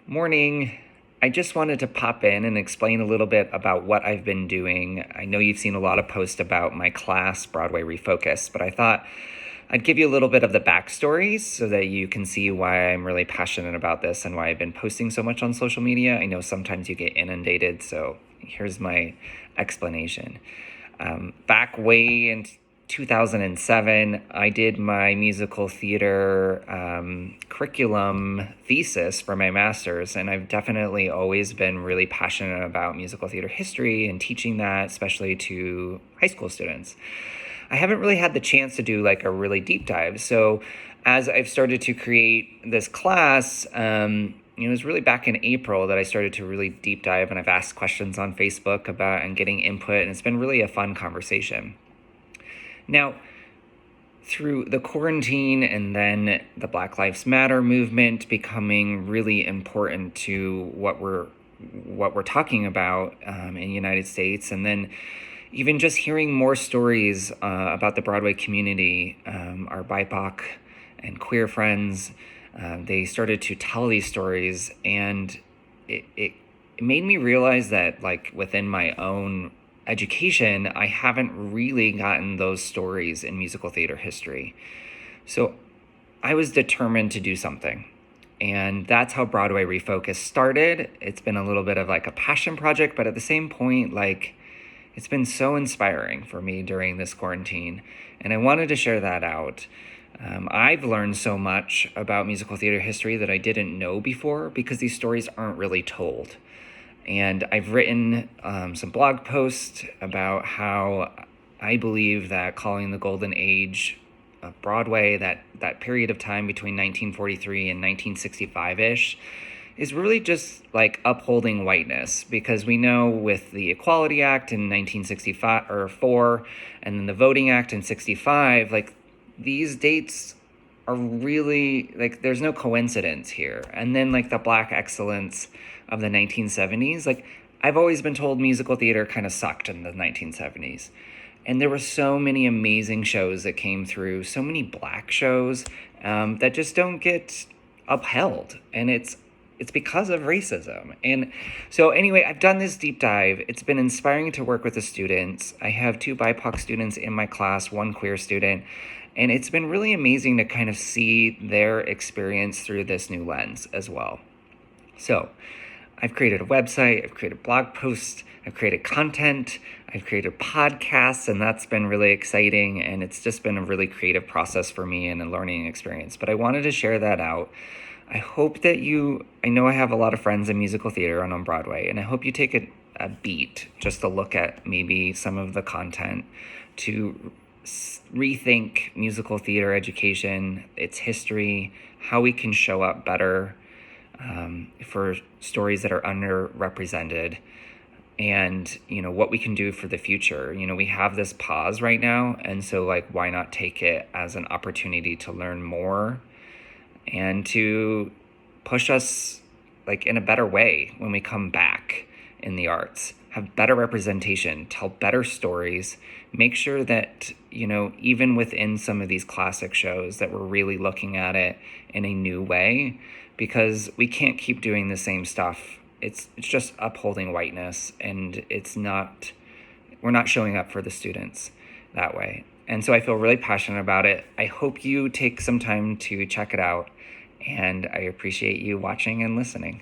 Morning. I just wanted to pop in and explain a little bit about what I've been doing. I know you've seen a lot of posts about my class, Broadway ReFocused, but I thought I'd give you a little bit of the backstory so that you can see why I'm really passionate about this and why I've been posting so much on social media. I know sometimes you get inundated, so here's my explanation. Back way in 2007, I did my musical theater curriculum thesis for my master's, and I've definitely always been really passionate about musical theater history and teaching that, especially to high school students. I haven't really had the chance to do like a really deep dive, so as I've started to create this class, it was really back in April that I started to really deep dive, and I've asked questions on Facebook about and getting input, and it's been really a fun conversation. Now, through the quarantine and then the Black Lives Matter movement becoming really important to what we're talking about in the United States, and then even just hearing more stories about the Broadway community, our BIPOC and queer friends, they started to tell these stories, and it made me realize that, like, within my own education, I haven't really gotten those stories in musical theater history. So I was determined to do something. And that's how Broadway ReFocused started. It's been a little bit of like a passion project, but at the same point, like, it's been so inspiring for me during this quarantine. And I wanted to share that out. I've learned so much about musical theater history that I didn't know before because these stories aren't really told. And I've written some blog posts about how I believe that calling the golden age of Broadway, that period of time between 1943 and 1965-ish, is really just like upholding whiteness, because we know with the Equality Act in 1965 or 4, and then the Voting Act in 65, like, these dates are really, like, there's no coincidence here. And then like the Black excellence of the 1970s, like, I've always been told musical theater kind of sucked in the 1970s. And there were so many amazing shows that came through, so many Black shows that just don't get upheld. And it's because of racism. And so anyway, I've done this deep dive. It's been inspiring to work with the students. I have 2 BIPOC students in my class, 1 queer student. And it's been really amazing to kind of see their experience through this new lens as well. So I've created a website, I've created blog posts, I've created content, I've created podcasts, and that's been really exciting. And it's just been a really creative process for me and a learning experience. But I wanted to share that out. I hope that I know I have a lot of friends in musical theater and on Broadway, and I hope you take a beat just to look at maybe some of the content to rethink musical theater education, its history, how we can show up better for stories that are underrepresented, and what we can do for the future. We have this pause right now, and so, like, why not take it as an opportunity to learn more and to push us, like, in a better way when we come back in the arts, have better representation, tell better stories, make sure that, even within some of these classic shows, that we're really looking at it in a new way, because we can't keep doing the same stuff. It's just upholding whiteness, and we're not showing up for the students that way. And so I feel really passionate about it. I hope you take some time to check it out, and I appreciate you watching and listening.